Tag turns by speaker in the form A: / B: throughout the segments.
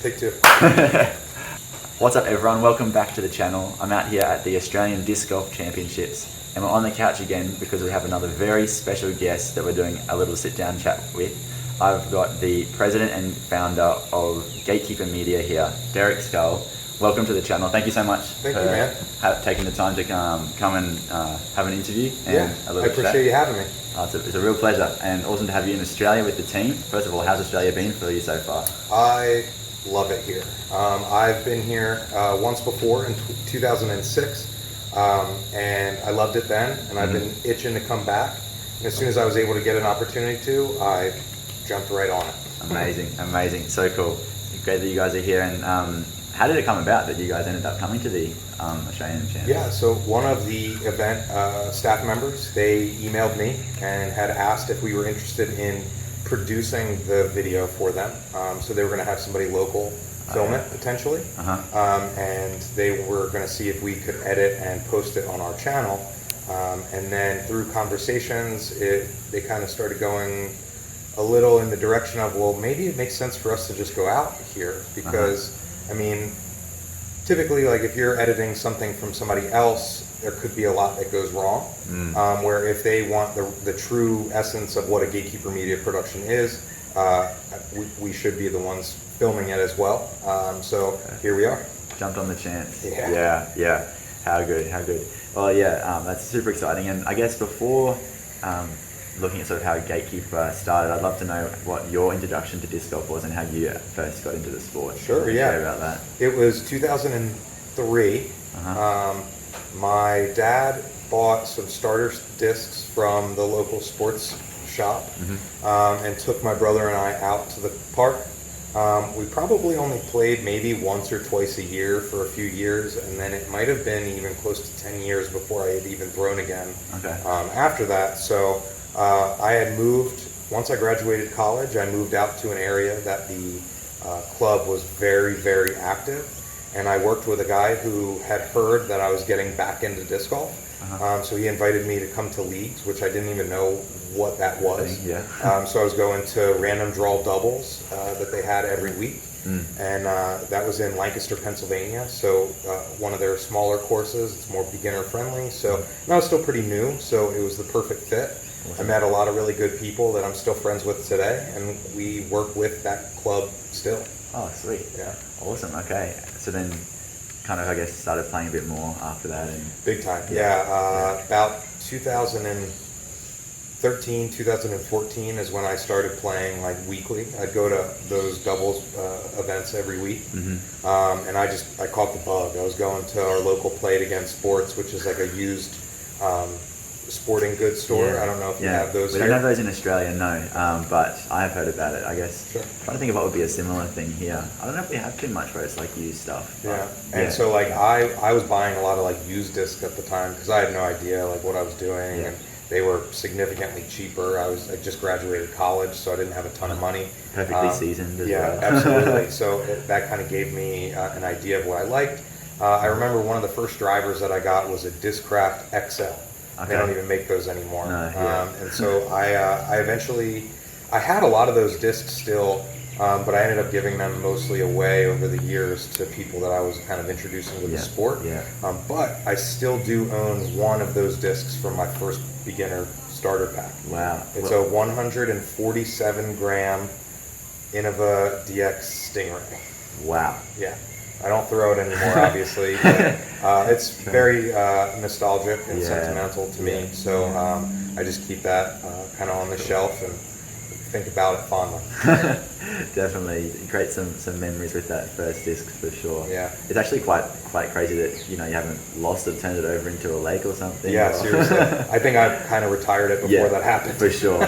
A: Take two.
B: What's up everyone, welcome back to the channel. I'm out here at the Australian Disc Golf Championships and we're on the couch again because we have another very special guest that we're doing a little sit down chat with. I've got the president and founder of Gatekeeper Media here, Derek Scull. Welcome to the channel. Thank you so much
A: for
B: taking the time to come and have an interview and a little
A: I appreciate you having me.
B: It's a real pleasure and awesome to have you in Australia with the team. First of all, how's Australia been for you so far?
A: I love it here. I've been here once before in 2006 and I loved it then, and I've been itching to come back. And as soon as I was able to get an opportunity to, I jumped right on it.
B: Amazing, so cool. Great that you guys are here. And how did it come about that you guys ended up coming to the Australian Championships?
A: Yeah, so one of the event staff members, they emailed me and had asked if we were interested in producing the video for them. So they were going to have somebody local film it potentially, and they were going to see if we could edit and post it on our channel. And then through conversations, they kind of started going a little in the direction of, well, maybe it makes sense for us to just go out here because, I mean, typically, like if you're editing something from somebody else, there could be a lot that goes wrong. Where if they want the true essence of what a Gatekeeper Media production is, we should be the ones filming it as well. So here we are.
B: Jumped on the chance.
A: Yeah.
B: How good. Well, that's super exciting. And I guess before looking at sort of how Gatekeeper started, I'd love to know what your introduction to disc golf was and how you first got into the sport.
A: Sure, yeah.
B: Share about that.
A: It was 2003. My dad bought some starter discs from the local sports shop and took my brother and I out to the park. We probably only played maybe once or twice a year for a few years, and then it might have been even close to 10 years before I had even thrown again after that. So I had moved, once I graduated college, I moved out to an area that the club was very, very active. And I worked with a guy who had heard that I was getting back into disc golf. So he invited me to come to leagues, which I didn't even know what that was. So I was going to random draw doubles that they had every week. And that was in Lancaster, Pennsylvania. So one of their smaller courses, it's more beginner friendly. So and I was still pretty new, so it was the perfect fit. I met a lot of really good people that I'm still friends with today, and we work with that club still.
B: Oh, sweet.
A: Yeah.
B: Awesome. Okay. So then kind of, I guess, started playing a bit more after that. And
A: big time. About 2013, 2014 is when I started playing like weekly. I'd go to those doubles events every week. And I caught the bug. I was going to our local Play It Again Sports, which is like a used sporting goods store. I don't know if you have those
B: here. We don't have those in Australia, no, but I have heard about it, I guess.
A: Sure.
B: Trying to think of what would be a similar thing here. I don't know if we have too much where it's like used stuff.
A: And so like I was buying a lot of like used discs at the time because I had no idea like what I was doing, and they were significantly cheaper. I just graduated college, so I didn't have a ton of money.
B: Perfectly seasoned as well.
A: Absolutely. So that kind of gave me an idea of what I liked. I remember one of the first drivers that I got was a Discraft XL. They don't even make those anymore. And so I eventually, I had a lot of those discs still, but I ended up giving them mostly away over the years to people that I was kind of introducing to the sport. But I still do own one of those discs from my first beginner starter pack.
B: Wow.
A: It's a 147 gram Innova DX Stingray.
B: Wow.
A: Yeah. I don't throw it anymore, obviously, but it's very nostalgic and sentimental to me. So I just keep that kind of on the shelf and think about it fondly.
B: Definitely, create some memories with that first disc for sure.
A: Yeah,
B: it's actually quite crazy that you haven't lost it, turned it over into a lake or something.
A: Yeah, seriously. I think I kind of retired it before that happened.
B: For sure.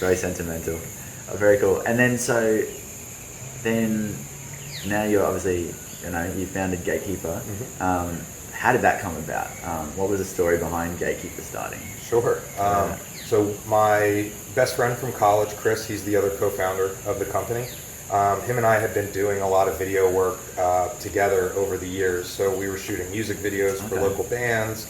B: Very sentimental. Very cool. And then now you're obviously, you founded Gatekeeper. How did that come about? What was the story behind Gatekeeper starting?
A: Sure. So my best friend from college, Chris, he's the other co-founder of the company. Him and I had been doing a lot of video work together over the years. So we were shooting music videos for local bands.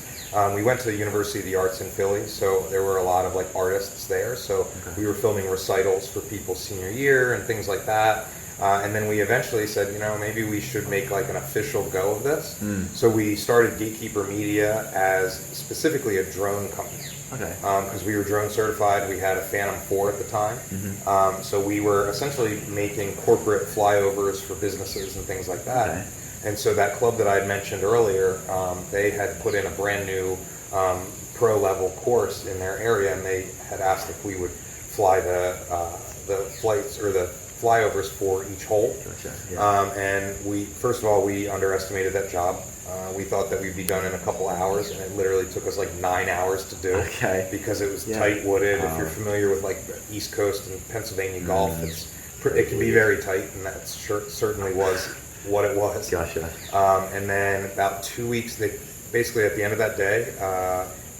A: We went to the University of the Arts in Philly, so there were a lot of like artists there. So we were filming recitals for people's senior year and things like that. And then we eventually said, maybe we should make like an official go of this. So we started Gatekeeper Media as specifically a drone company.
B: Okay.
A: Because we were drone certified. We had a Phantom 4 at the time. So we were essentially making corporate flyovers for businesses and things like that.
B: Okay.
A: And so that club that I had mentioned earlier, they had put in a brand new pro level course in their area, and they had asked if we would fly the flights or the flyovers for each hole.
B: Gotcha. Yeah.
A: And first of all, we underestimated that job. We thought that we'd be done in a couple of hours, and it literally took us like 9 hours to do.
B: Okay.
A: Because it was tight wooded. If you're familiar with like the East Coast and Pennsylvania Gulf, it can be very tight, and that certainly was what it was.
B: Gotcha.
A: And then about 2 weeks, basically at the end of that day,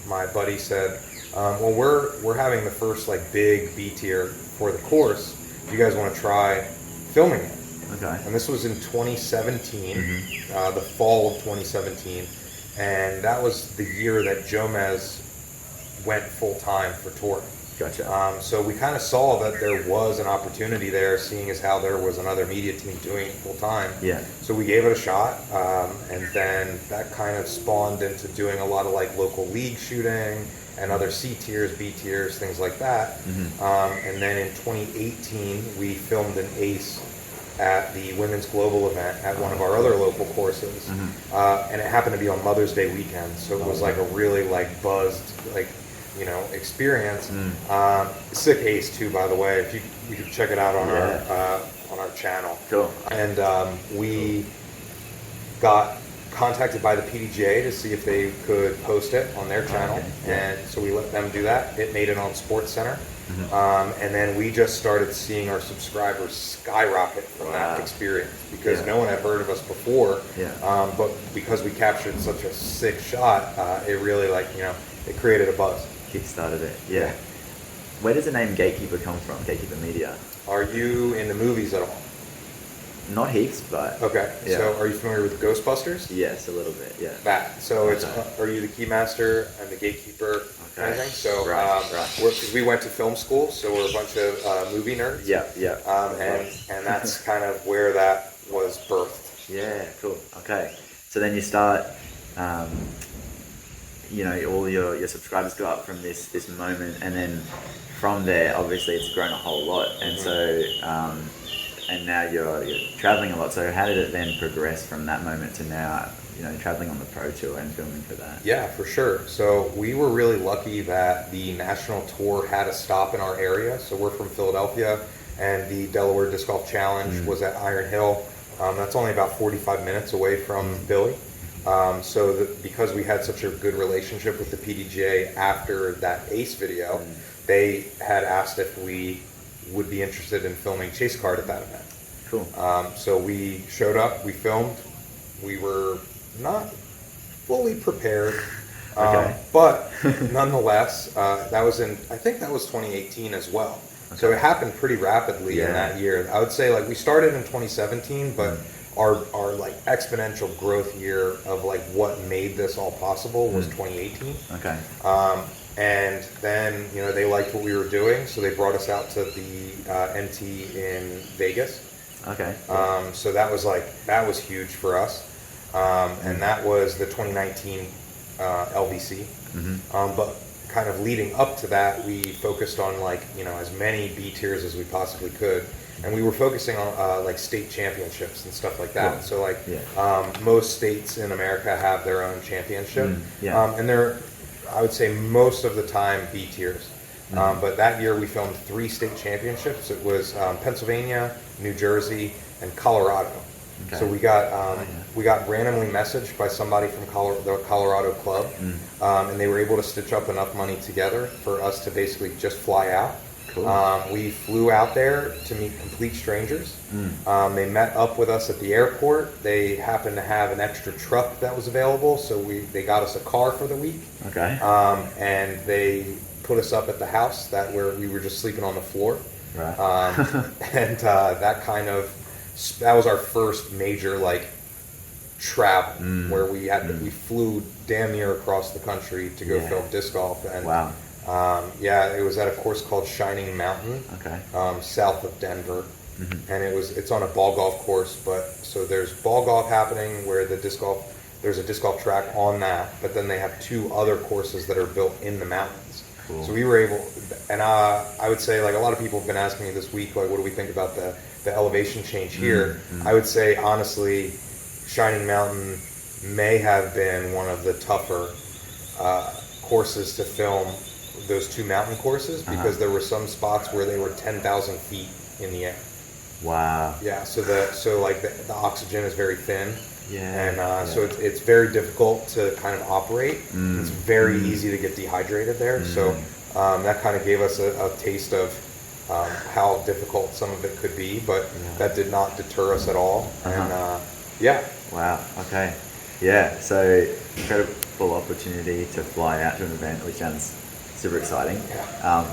A: my buddy said, well, we're having the first like big B tier for the course. Do you guys want to try filming it?
B: Okay.
A: And this was in 2017, the fall of 2017, and that was the year that Jomez went full time for touring.
B: Gotcha.
A: So we kind of saw that there was an opportunity there, seeing as how there was another media team doing it full time.
B: Yeah.
A: So we gave it a shot, and then that kind of spawned into doing a lot of like local league shooting and other C tiers, B tiers, things like that. And then in 2018, we filmed an ace at the Women's Global event at one of our other local courses, and it happened to be on Mother's Day weekend. So it was like a really like buzzed like experience. Sick ace too, by the way. If you can check it out on our channel.
B: Cool.
A: And we got contacted by the PDGA to see if they could post it on their channel, and so we let them do that. It made it on SportsCenter, and then we just started seeing our subscribers skyrocket from that experience because no one had heard of us before. But because we captured such a sick shot, it really it created a buzz.
B: Kickstarted it. Yeah. Where does the name Gatekeeper come from? Gatekeeper Media.
A: Are you into movies at all?
B: Not heaps, but
A: okay. Yeah. So, are you familiar with Ghostbusters?
B: Yes, a little bit. Yeah.
A: That. So it's are you the keymaster and the gatekeeper? Kind of thing. So because we went to film school, so we're a bunch of movie nerds.
B: Yeah.
A: And that's kind of where that was birthed.
B: Yeah. Cool. Okay. So then you start. All your subscribers go up from this moment, and then from there, obviously, it's grown a whole lot, and so and now you're traveling a lot. So how did it then progress from that moment to now? Traveling on the pro tour and filming for that. Yeah,
A: for sure. So we were really lucky that the national tour had a stop in our area. So we're from Philadelphia, and the Delaware Disc Golf Challenge was at Iron Hill. That's only about 45 minutes away from Billy. Because we had such a good relationship with the PDGA after that ACE video, they had asked if we would be interested in filming Chase Card at that event.
B: Cool.
A: So we showed up, we filmed. We were not fully prepared, but nonetheless, that was I think that was 2018 as well. Okay. So it happened pretty rapidly in that year. I would say we started in 2017, but our like exponential growth year of like what made this all possible was 2018.
B: Okay.
A: And then they liked what we were doing, so they brought us out to the NT in Vegas.
B: Okay.
A: So that was huge for us, and that was the 2019 LVC. But kind of leading up to that, we focused on as many B tiers as we possibly could. And we were focusing on state championships and stuff like that. Cool. So most states in America have their own championship, and they're, I would say, most of the time B tiers. But that year we filmed 3 state championships. It was Pennsylvania, New Jersey, and Colorado. Okay. So we got randomly messaged by somebody from the Colorado club, and they were able to stitch up enough money together for us to basically just fly out. Cool. We flew out there to meet complete strangers. They met up with us at the airport. They happened to have an extra truck that was available, so they got us a car for the week.
B: Okay.
A: And they put us up at the house where we were just sleeping on the floor.
B: Right.
A: And that was our first major travel where we flew damn near across the country to go film disc golf. And it was at a course called Shining Mountain, south of Denver. and it's on a ball golf course. But so there's ball golf happening where there's a disc golf track on that, but then they have 2 other courses that are built in the mountains.
B: Cool.
A: So we were able, and I would say, like, a lot of people have been asking me this week, like, what do we think about the elevation change here? I would say, honestly, Shining Mountain may have been one of the tougher courses to film those 2 mountain courses, because there were some spots where they were 10,000 feet in the air.
B: Wow.
A: Yeah, so the oxygen is very thin.
B: Yeah.
A: And so it's very difficult to kind of operate. It's very easy to get dehydrated there. So that kind of gave us a taste of how difficult some of it could be, but that did not deter us at all. And yeah.
B: Wow. Okay. Yeah. So incredible opportunity to fly out to an event, which sounds super exciting.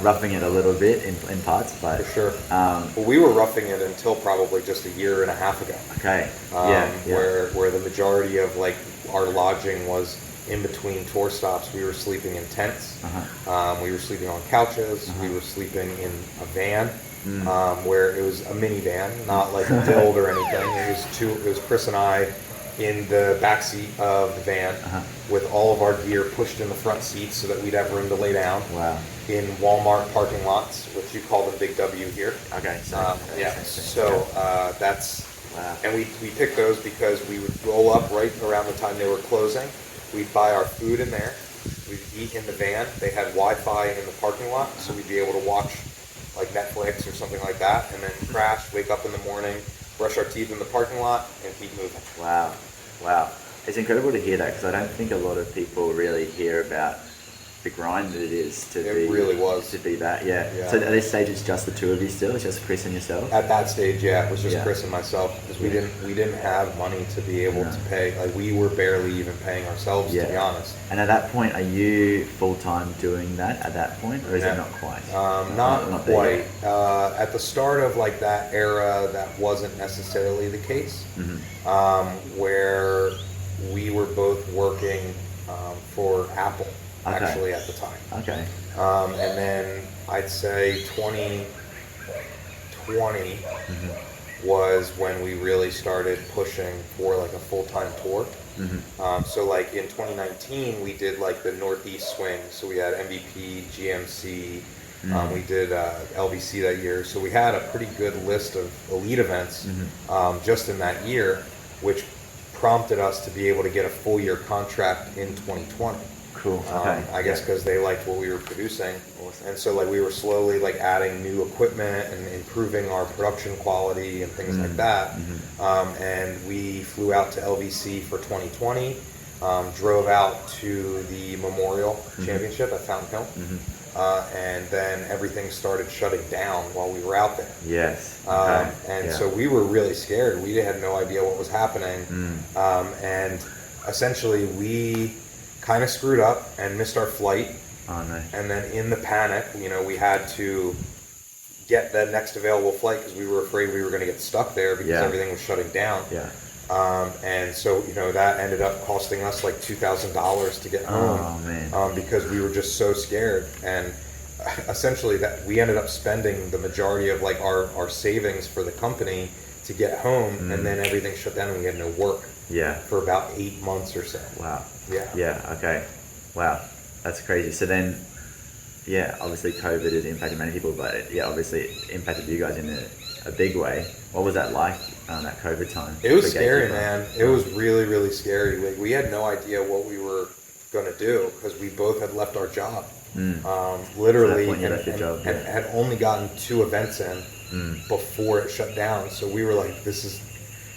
B: Roughing it a little bit in parts, but
A: for sure. Well, we were roughing it until probably just a year and a half ago.
B: Okay.
A: Where the majority of like our lodging was in between tour stops. We were sleeping in tents. We were sleeping on couches. We were sleeping in a van, where it was a minivan, not like a build or anything. It was Chris and I in the back seat of the van with all of our gear pushed in the front seats so that we'd have room to lay down.
B: Wow.
A: In Walmart parking lots, which you call them Big W here.
B: Okay.
A: So that's,
B: wow.
A: And we picked those because we would roll up right around the time they were closing. We'd buy our food in there. We'd eat in the van. They had Wi-Fi in the parking lot, so we'd be able to watch like Netflix or something like that, and then crash, wake up in the morning, brush our teeth in the parking lot, and keep moving.
B: Wow. It's incredible to hear that, because I don't think a lot of people really hear about the grind that it is to be.
A: It really was.
B: To be that, yeah. So at this stage, it's just the 2 of you still? It's just Chris and yourself?
A: At that stage, yeah, it was just Chris and myself, because we didn't have money to be able to pay. Like, we were barely even paying ourselves, to be honest.
B: And at that point, are you full-time doing that at that point, or is it not quite?
A: Not quite. At the start of like that era, that wasn't necessarily the case. Where we were both working for Apple. Actually, at the time.
B: Okay.
A: And then I'd say 2020 was when we really started pushing for like a full-time tour. So like in 2019, we did like the Northeast swing. So we had MVP, GMC, we did LVC that year. So we had a pretty good list of elite events just in that year, which prompted us to be able to get a full year contract in 2020.
B: Cool. Okay.
A: I guess because they liked what we were producing. And so like we were slowly like adding new equipment and improving our production quality and things like that. And we flew out to LVC for 2020, drove out to the Memorial Championship at Fountain Hill. And then everything started shutting down while we were out there.
B: Yes.
A: So we were really scared. We had no idea what was happening. And essentially we kind of screwed up and missed our flight.
B: Oh, no.
A: And then in the panic, we had to get the next available flight because we were afraid we were going to get stuck there because everything was shutting down. And so, that ended up costing us like $2,000 to get home.
B: Oh, man.
A: Because we were just so scared. And essentially that we ended up spending the majority of like our savings for the company to get home, and then everything shut down and we had no work. For about 8 months or so.
B: Wow.
A: Yeah.
B: Okay. Wow. That's crazy. So then, obviously COVID has impacted many people, but obviously it impacted you guys in a big way. What was that like that COVID time?
A: It was scary, man. It was really, really scary. Like, we had no idea what we were going to do because we both had left our job. Literally, and had only gotten 2 events in before it shut down. So we were like, this is...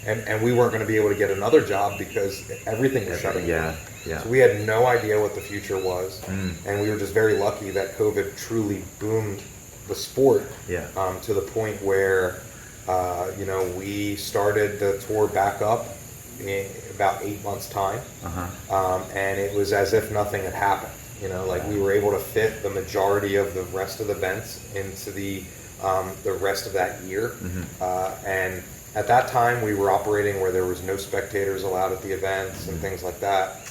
A: And we weren't going to be able to get another job because everything was shutting down. So we had no idea what the future was. And we were just very lucky that COVID truly boomed the sport to the point where, we started the tour back up in about 8 months' time. And it was as if nothing had happened. We were able to fit the majority of the rest of the events into the rest of that year. And at that time, we were operating where there was no spectators allowed at the events and things like that.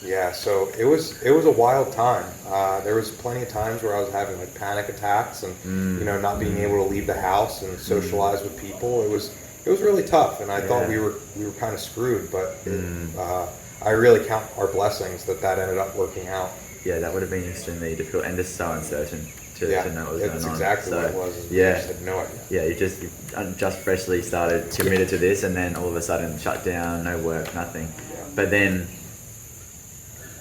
A: Yeah, so it was a wild time. There was plenty of times where I was having like panic attacks and not being able to leave the house and socialize with people. It was really tough, and I thought we were kind of screwed. But I really count our blessings that ended up working out.
B: Yeah, that would have been extremely difficult and just so uncertain to know what was going on.
A: That's exactly what it was.
B: Yeah,
A: I just had no idea.
B: Yeah, you just freshly started committed to this, and then all of a sudden shut down, no work, nothing.
A: Yeah.
B: But then,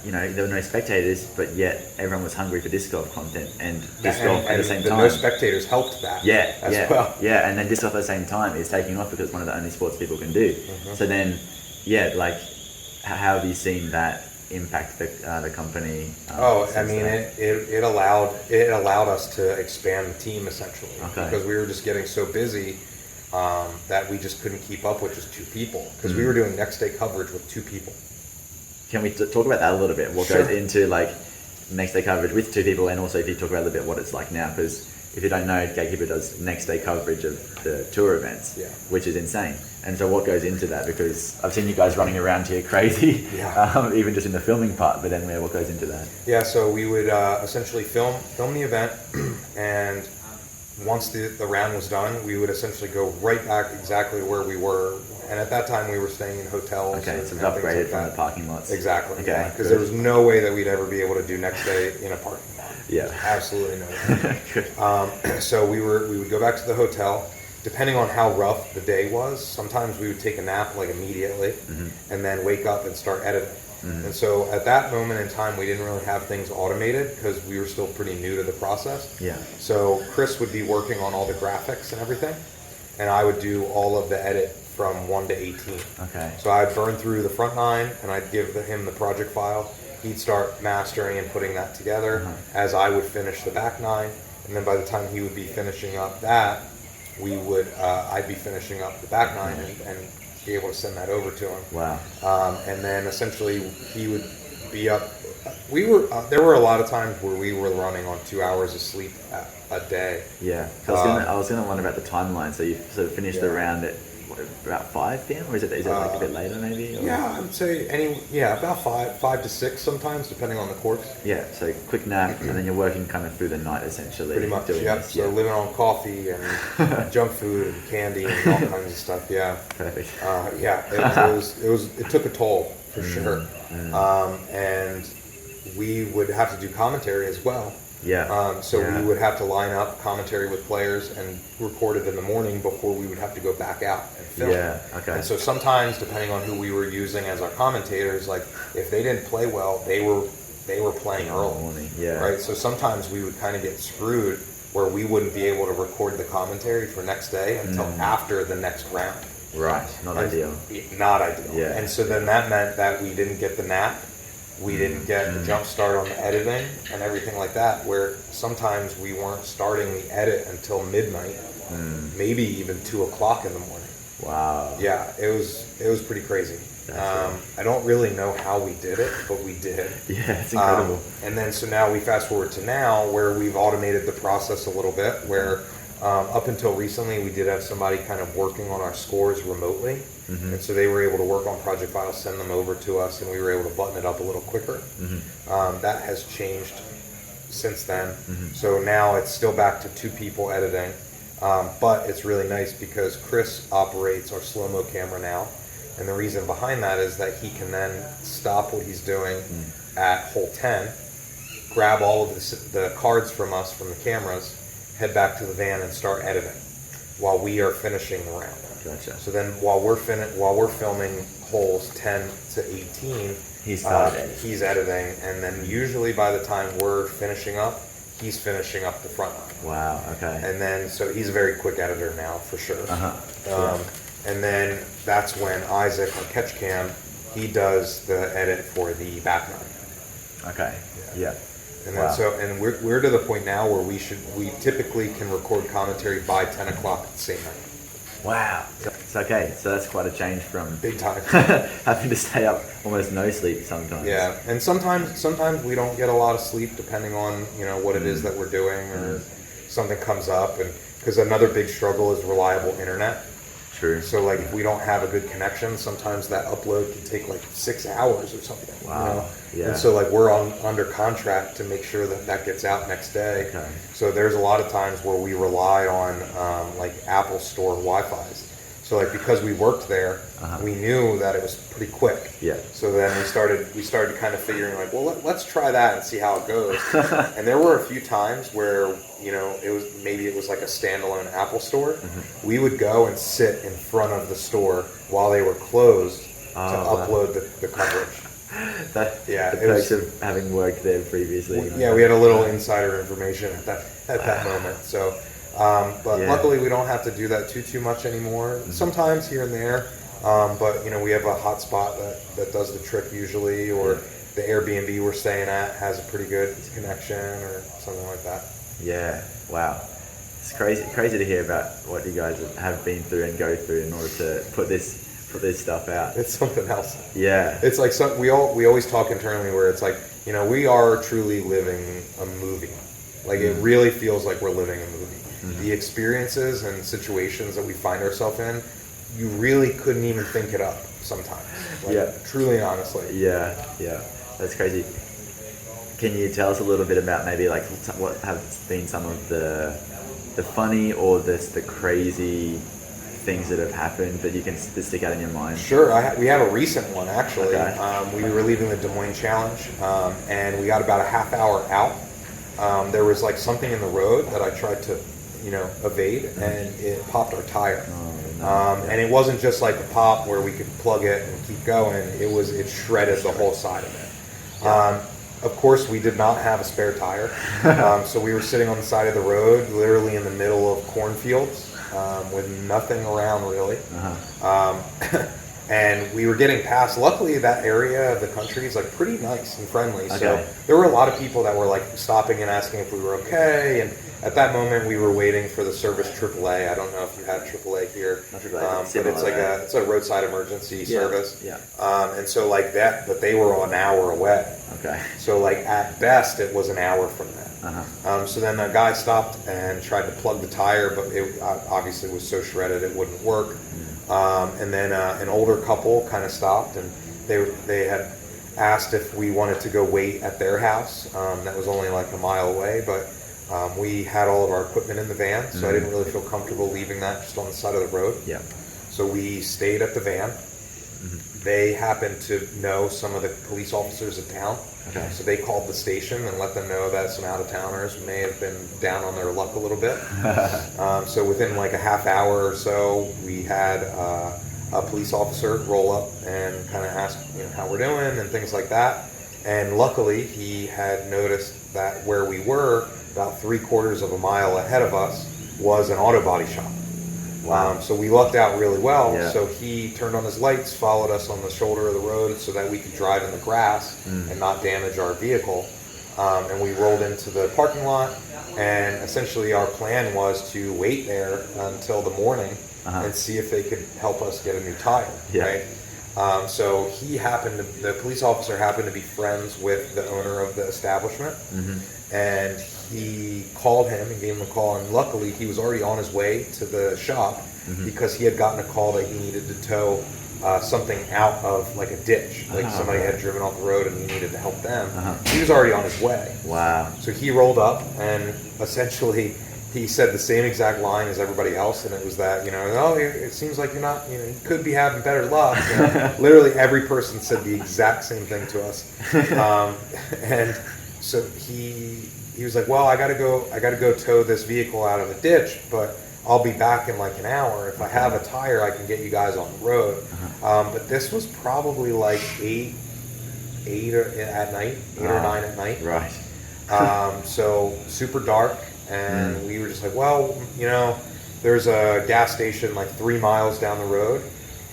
B: there were no spectators, but yet everyone was hungry for disc golf content and disc golf at the same time.
A: No spectators helped that.
B: Well. Yeah, and then disc golf at the same time is taking off because it's one of the only sports people can do. Mm-hmm. So then, how have you seen that impact the company?
A: It allowed us to expand the team essentially, because we were just getting so busy that we just couldn't keep up with just two people, because we were doing next day coverage with two people.
B: Can we talk about that a little bit? What goes into next day coverage with two people, and also if you talk about a little bit what it's like now, because if you don't know, Gatekeeper does next day coverage of the tour events, which is insane. And so what goes into that? Because I've seen you guys running around here crazy, even just in the filming part, but then what goes into that? Yeah,
A: so we would essentially film the event, and once the round was done, we would essentially go right back exactly where we were. And at that time, we were staying in hotels.
B: Okay, so it's upgraded from the parking lots.
A: Exactly.
B: Okay,
A: because there was no way that we'd ever be able to do next day in a parking lot.
B: Yeah,
A: absolutely no way. So we would go back to the hotel. Depending on how rough the day was, sometimes we would take a nap immediately, and then wake up and start editing. And so at that moment in time, we didn't really have things automated because we were still pretty new to the process.
B: Yeah.
A: So Chris would be working on all the graphics and everything, and I would do all of the edit from 1 to 18.
B: Okay.
A: So I'd burn through the front 9, and I'd give him the project file. He'd start mastering and putting that together as I would finish the back 9, and then by the time he would be finishing up that, I'd be finishing up the back 9 and be able to send that over to him.
B: Wow.
A: And then essentially he would be up. There were a lot of times where we were running on 2 hours of sleep a day.
B: Yeah. I was gonna wonder about the timeline. So you sort of finished the round at about 5 p.m. or is it a bit later maybe? Or?
A: Yeah, I would say about 5 to 6 sometimes, depending on the course.
B: Yeah, so quick nap, and then you're working kind of through the night essentially.
A: Pretty much, So living on coffee and junk food and candy and all kinds of stuff. Yeah.
B: Perfect.
A: It took a toll for sure. And we would have to do commentary as well.
B: Yeah.
A: We would have to line up commentary with players and record it in the morning before we would have to go back out and film.
B: Yeah, okay.
A: And so sometimes, depending on who we were using as our commentators, if they didn't play well, they were playing early.
B: Yeah.
A: Right. So sometimes we would kind of get screwed where we wouldn't be able to record the commentary for next day until after the next round.
B: Right. Not ideal.
A: Not ideal.
B: Yeah.
A: And so then that meant that we didn't get the nap. We didn't get the jump start on the editing and everything like that, where sometimes we weren't starting the edit until midnight, maybe even 2 o'clock in the morning.
B: Wow.
A: Yeah, it was pretty crazy. I don't really know how we did it, but we did.
B: Yeah, it's incredible.
A: And then so now we fast forward to now where we've automated the process a little bit, where up until recently we did have somebody kind of working on our scores remotely. And so they were able to work on project files, send them over to us, and we were able to button it up a little quicker. That has changed since then. So now it's still back to 2 people editing, but it's really nice because Chris operates our slow-mo camera now, and the reason behind that is that he can then stop what he's doing at hole 10, grab all of the cards from us from the cameras, head back to the van and start editing while we are finishing the round.
B: Gotcha.
A: So then while we're filming holes 10 to 18, he's editing, and then usually by the time we're finishing up, he's finishing up the front line.
B: Wow, okay.
A: And then, so he's a very quick editor now, for sure. And then that's when Isaac, our catch cam, he does the edit for the back line.
B: Okay, yeah.
A: And then we're to the point now where we typically can record commentary by 10 o'clock at the same night.
B: Wow. So that's quite a change from
A: big time
B: having to stay up almost no sleep sometimes.
A: Yeah, and sometimes we don't get a lot of sleep depending on what it is that we're doing or something comes up, and because another big struggle is reliable internet.
B: True.
A: So like if we don't have a good connection, sometimes that upload can take like 6 hours or something.
B: Wow. Yeah.
A: And so like we're under contract to make sure that gets out next day.
B: Okay.
A: So there's a lot of times where we rely on like Apple Store Wi-Fi's. So like because we worked there, we knew that it was pretty quick.
B: Yeah.
A: So then we started kind of figuring like, well, let's try that and see how it goes. And there were a few times where it was like a standalone Apple store. We would go and sit in front of the store while they were closed to upload the coverage.
B: The perks of having worked there previously.
A: Yeah, we had a little insider information at that moment. So, but luckily we don't have to do that too much anymore. Sometimes here and there, but we have a hotspot that does the trick usually, or the Airbnb we're staying at has a pretty good connection or something like that.
B: Yeah, wow. It's crazy to hear about what you guys have been through and go through in order to put this stuff out.
A: It's something else.
B: Yeah.
A: It's like we always talk internally where it's like, we are truly living a movie. Like it really feels like we're living a movie. The experiences and situations that we find ourselves in, you really couldn't even think it up sometimes. Like, truly and honestly.
B: Yeah. That's crazy. Can you tell us a little bit about maybe like what have been some of the funny or the crazy things that have happened that you can stick out in your mind?
A: Sure, we have a recent one actually.
B: Okay.
A: We were leaving the Des Moines Challenge, and we got about a half hour out. There was like something in the road that I tried to, evade, and it popped our tire. And it wasn't just like a pop where we could plug it and keep going. It shredded the whole side of it. Of course, we did not have a spare tire, so we were sitting on the side of the road, literally in the middle of cornfields, with nothing around really. And we were getting past. Luckily, that area of the country is like pretty nice and friendly. Okay. So there were a lot of people that were like stopping and asking if we were okay. And at that moment, we were waiting for the service AAA. I don't know if you have AAA here, but it's like it's a roadside emergency service.
B: Yeah.
A: And so like that, but they were an hour away.
B: Okay.
A: So like at best, it was an hour from that. So then the guy stopped and tried to plug the tire, but it obviously was so shredded it wouldn't work. And then an older couple kind of stopped, and they had asked if we wanted to go wait at their house. That was only like a mile away, but we had all of our equipment in the van, so I didn't really feel comfortable leaving that just on the side of the road.
B: Yeah.
A: So we stayed at the van. They happened to know some of the police officers in town.
B: Okay.
A: So they called the station and let them know that some out-of-towners may have been down on their luck a little bit. So within like a half hour or so, we had a police officer roll up and kind of ask how we're doing and things like that. And luckily, he had noticed that where we were, about 3/4 of a mile ahead of us, was an auto body shop.
B: Wow.
A: So we lucked out really well.
B: Yeah.
A: So he turned on his lights, followed us on the shoulder of the road so that we could drive in the grass and not damage our vehicle. And we rolled into the parking lot, and essentially our plan was to wait there until the morning and see if they could help us get a new tire.
B: Yeah.
A: Right? So the police officer happened to be friends with the owner of the establishment, and he called him and gave him a call, and luckily he was already on his way to the shop because he had gotten a call that he needed to tow something out of like a ditch, like somebody had driven off the road and he needed to help them. He was already on his way.
B: Wow.
A: So he rolled up, and essentially he said the same exact line as everybody else, and it was that, it seems like you're not, you could be having better luck. Literally every person said the exact same thing to us. And so he was like, well, I gotta go tow this vehicle out of the ditch, but I'll be back in like an hour. If I have a tire, I can get you guys on the road. But this was probably like 8 at night, 8 or 9 at night.
B: Right.
A: So super dark, and we were just like, well, there's a gas station like 3 miles down the road.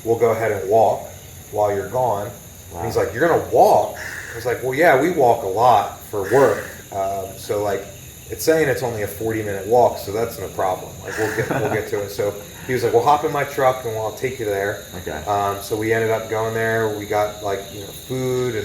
A: We'll go ahead and walk while you're gone. And he's like, you're gonna walk? I was like, well, yeah, we walk a lot for work. So like, it's saying it's only a 40-minute walk, so that's no problem. Like we'll get to it. So he was like, well, hop in my truck and I'll take you there.
B: Okay.
A: So we ended up going there. We got like food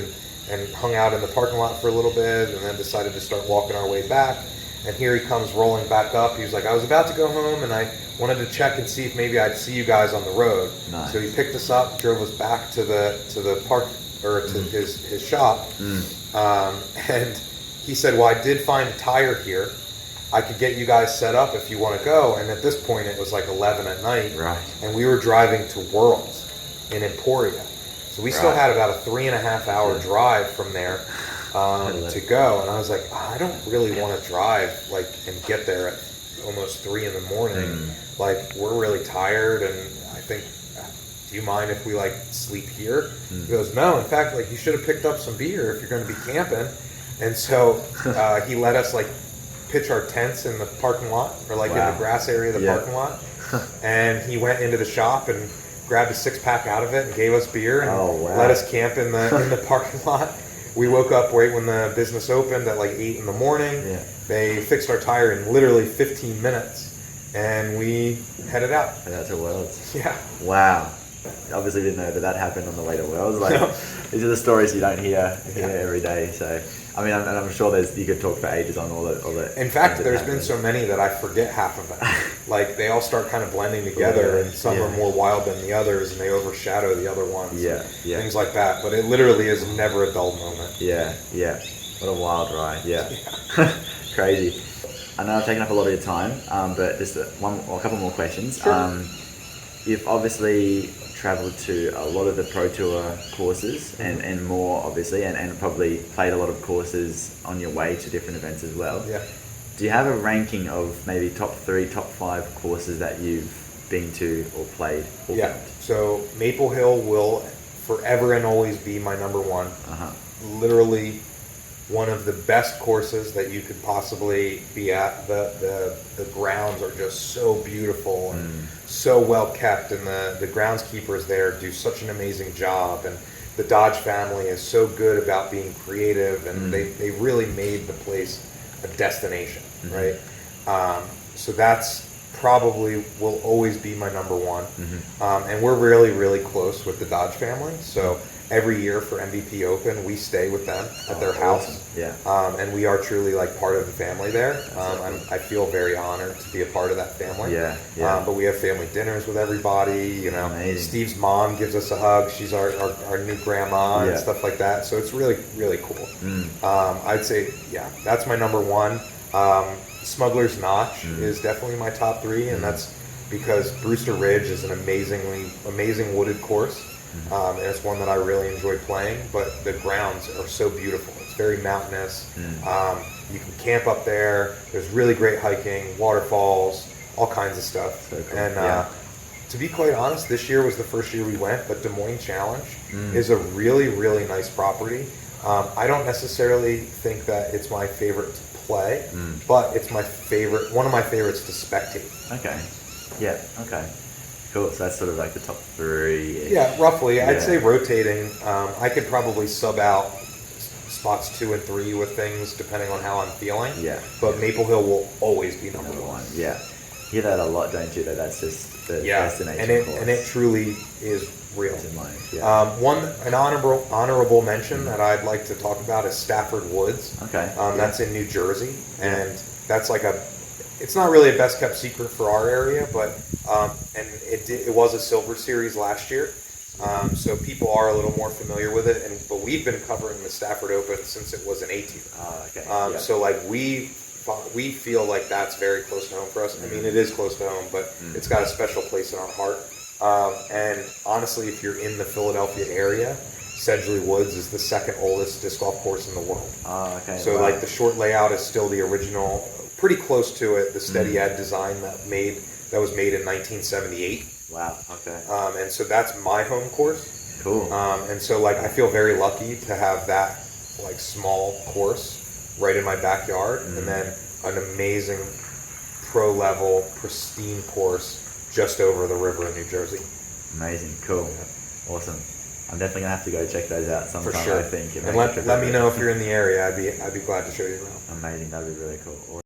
A: and hung out in the parking lot for a little bit, and then decided to start walking our way back. And here he comes rolling back up. He was like, I was about to go home, and I wanted to check and see if maybe I'd see you guys on the road.
B: Nice.
A: So he picked us up, drove us back to the park, or to his shop. And he said, well, I did find a tire here. I could get you guys set up if you want to go. And at this point, it was like 11 at night.
B: Right.
A: And we were driving to Worlds in Emporia. So we still had about a 3.5 hour drive from there to go. And I was like, I don't really want to drive and get there at almost 3 in the morning. Like, we're really tired, and I think, do you mind if we sleep here? He goes, no, in fact, you should have picked up some beer if you're going to be camping. And so he let us pitch our tents in the parking lot, or in the grass area of the parking lot. And he went into the shop and grabbed a 6-pack out of it and gave us beer and let us camp in the parking lot. We woke up right when the business opened at 8 in the morning. They fixed our tire in literally 15 minutes, and we headed out.
B: And that's to Worlds.
A: Yeah.
B: Wow. Obviously didn't know that happened on the way to Worlds. These are the stories you don't hear every day. So, I mean, I'm sure you could talk for ages on all the.
A: In fact, there's been so many that I forget half of them. They all start kind of blending together, and some are more wild than the others, and they overshadow the other ones. Things like that. But it literally is never a dull moment.
B: Yeah. What a wild ride. Yeah. Crazy. I know I've taken up a lot of your time, but just a couple more questions.
A: Sure.
B: You've obviously traveled to a lot of the Pro Tour courses and more, obviously, and probably played a lot of courses on your way to different events as well.
A: Yeah.
B: Do you have a ranking of maybe top 3, top 5 courses that you've been to or played? Or
A: Yeah. So Maple Hill will forever and always be my number one. Literally one of the best courses that you could possibly be at. The grounds are just so beautiful and so well kept, and the groundskeepers there do such an amazing job, and the Dodge family is so good about being creative, and they really made the place a destination, right? So that's probably will always be my number one. And we're really, really close with the Dodge family. So every year for MVP Open, we stay with them at their house.
B: Awesome.
A: And we are truly part of the family there.
B: Cool.
A: I feel very honored to be a part of that family. But we have family dinners with everybody.
B: Amazing.
A: Steve's mom gives us a hug. She's our new grandma and stuff like that. So it's really, really cool. I'd say, that's my number one. Smuggler's Notch is definitely my top 3, and that's because Brewster Ridge is an amazing wooded course. And it's one that I really enjoy playing, but the grounds are so beautiful. It's very mountainous. You can camp up there. There's really great hiking, waterfalls, all kinds of stuff.
B: So cool.
A: And to be quite honest, this year was the first year we went, but Des Moines Challenge is a really, really nice property. I don't necessarily think that it's my favorite to play, but it's one of my favorites to spectate.
B: Okay. Yeah. Okay. Cool. So that's sort of the top 3.
A: Yeah, roughly. I'd say rotating. I could probably sub out spots 2 and 3 with things depending on how I'm feeling. But Maple Hill will always be number one.
B: Yeah. You hear that a lot, don't you? That's just the destination course.
A: And it truly is real.
B: In mind.
A: An honorable mention that I'd like to talk about is Stafford Woods.
B: Okay.
A: That's in New Jersey, and that's it's not really a best kept secret for our area, but and it was a Silver Series last year, so people are a little more familiar with it. But we've been covering the Stafford Open since it was an A tier.
B: Okay.
A: So we feel like that's very close to home for us. I mean, it is close to home, but it's got a special place in our heart. And honestly, if you're in the Philadelphia area, Sedgley Woods is the second oldest disc golf course in the world.
B: Okay.
A: So the short layout is still the original, pretty close to it, the Steady Ed design that was made in 1978.
B: Wow. Okay.
A: And so that's my home course.
B: Cool.
A: And so I feel very lucky to have that small course right in my backyard, and then an amazing pro level, pristine course just over the river in New Jersey.
B: Amazing. Cool. Awesome. I'm definitely gonna have to go check those out sometime.
A: For sure.
B: I think.
A: And let me know if you're in the area. I'd be glad to show you around.
B: Amazing. That'd be really cool.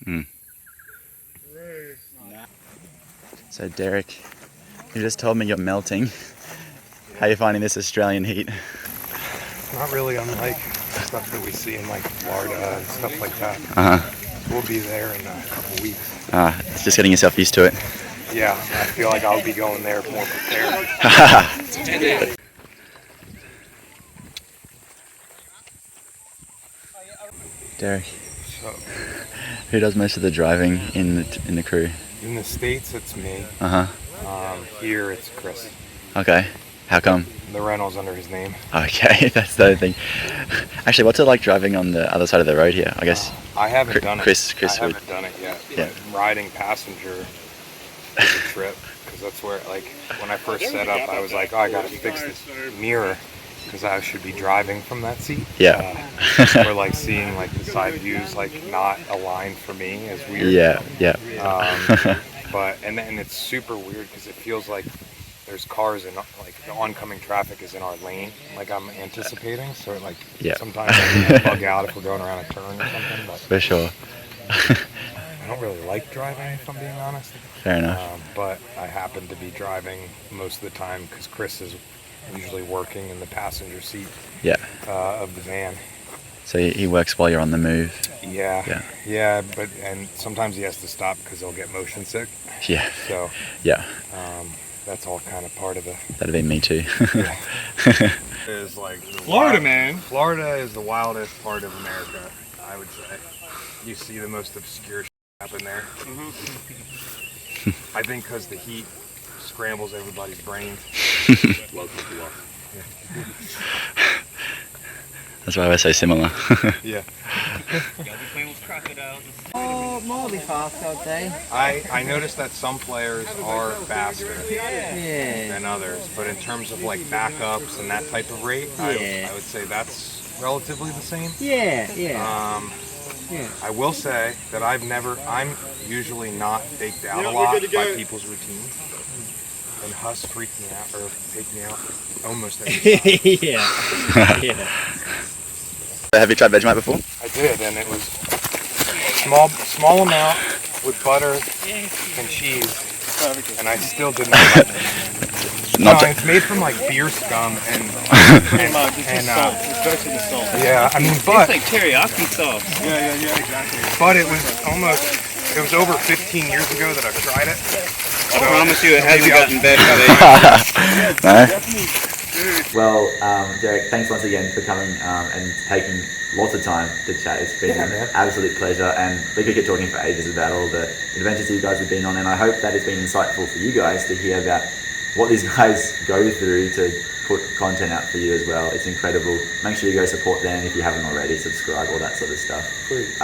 B: Mm. So Derek, you just told me you're melting. How are you finding this Australian heat?
A: Not really unlike stuff that we see in like Florida and stuff like that.
B: Uh-huh.
A: We'll be there in a couple weeks.
B: It's just getting yourself used to it.
A: Yeah, I feel like I'll be going there more prepared.
B: Derek,
A: So,
B: who does most of the driving in the crew?
A: in the States, it's me.
B: Uh-huh.
A: Here, it's Chris.
B: Okay. How come?
A: The rental's under his name.
B: Okay, that's the thing. Actually, what's it like driving on the other side of the road here? I guess
A: I haven't done it.
B: Chris
A: I haven't done it yet.
B: Yeah.
A: But riding passenger is a trip because that's where, like, when I first set up, I was like, oh, I gotta fix this mirror because I should be driving from that seat.
B: Yeah.
A: Or like seeing like the side views like not aligned for me is weird.
B: Yeah.
A: But and it's super weird because it feels like there's cars and like the oncoming traffic is in our lane, like I'm anticipating. So like sometimes I bug out if we're going around a turn or something. But
B: For sure.
A: I don't really like driving, if I'm being honest.
B: Fair enough.
A: But I happen to be driving most of the time because Chris is usually working in the passenger seat of the van.
B: So he works while you're on the move.
A: Yeah, but and sometimes he has to stop because he'll get motion sick.
B: Yeah.
A: So that's all kind of part of the.
B: That'd be me too.
A: Is like
C: Florida, man.
A: Florida is the wildest part of America, I would say. You see the most obscure shit happen there. I think because the heat scrambles everybody's brains.
B: That's why we're so similar.
A: Yeah.
D: Oh, mildly fast, I'd say.
A: I noticed that some players are faster
D: Yeah.
A: than others, but in terms of like backups and that type of rate, I would say that's relatively the same.
D: Yeah.
A: I will say that I'm usually not faked out a lot by people's routines. And Huss freaked me out, or faked me out almost every time.
D: Yeah.
B: Have you tried Vegemite before?
A: I did, and it was small amount with butter and cheese, and I still didn't like it. No, it's made from like beer scum and yeah, I mean, but
C: It's like teriyaki sauce.
A: yeah, exactly. But it was over 15 years ago that I tried it.
C: I promise you it hasn't gotten better.
B: No? Well, Derek, thanks once again for coming and taking lots of time to chat. It's been an absolute pleasure, and we could get talking for ages about all the adventures you guys have been on, and I hope that has been insightful for you guys to hear about what these guys go through to put content out for you as well. It's incredible. Make sure you go support them if you haven't already, subscribe, all that sort of stuff.
A: Sweet.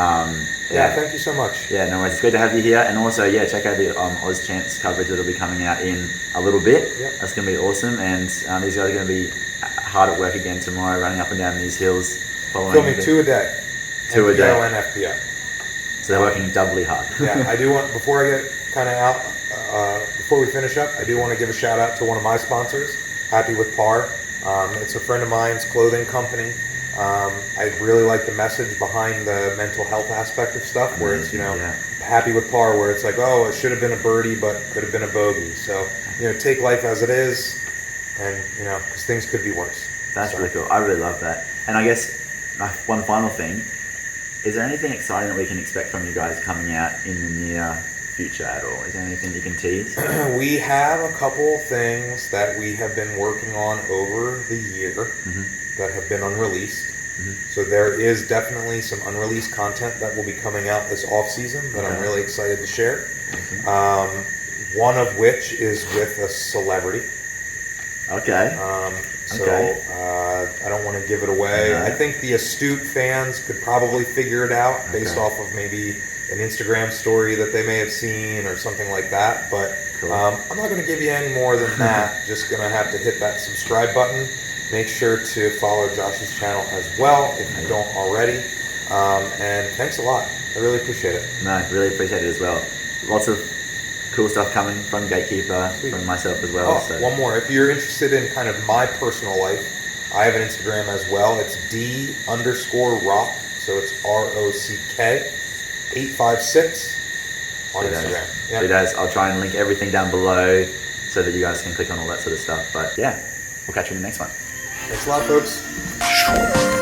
A: Thank you so much.
B: Yeah, no worries. It's great to have you here, and also, check out the Oz Champs coverage that'll be coming out in a little bit.
A: Yep. That's
B: going to be awesome, and these guys are going to be hard at work again tomorrow, running up and down these hills, following
A: Filming 2 a day.
B: Two a day.
A: NPO and FPO.
B: So they're working doubly hard.
A: Yeah, I do want, before I get kind of out, before we finish up, I do want to give a shout out to one of my sponsors, Happy with Par. It's a friend of mine's clothing company. I really like the message behind the mental health aspect of stuff, where it's, Happy with Par, where it's like, oh, it should have been a birdie, but could have been a bogey. So, take life as it is, and, because things could be worse.
B: That's really cool. I really love that. And I guess one final thing, is there anything exciting that we can expect from you guys coming out in the near future at all? Is there anything you can tease?
A: We have a couple things that we have been working on over the year that have been unreleased. So there is definitely some unreleased content that will be coming out this off season that I'm really excited to share. One of which is with a celebrity.
B: Okay.
A: I don't want to give it away. I think the astute fans could probably figure it out based off of maybe an Instagram story that they may have seen or something like that. But I'm not going to give you any more than that. Just going to have to hit that subscribe button. Make sure to follow Josh's channel as well if you don't already. And thanks a lot. I really appreciate it.
B: No, I really appreciate it as well. Lots of cool stuff coming from Gatekeeper, from myself as well.
A: One more. If you're interested in kind of my personal life, I have an Instagram as well. It's D_rock. So it's ROCK. 856 on Instagram.
B: Yeah. Guys, I'll try and link everything down below so that you guys can click on all that sort of stuff. But yeah, we'll catch you in the next one.
A: Thanks a lot, folks.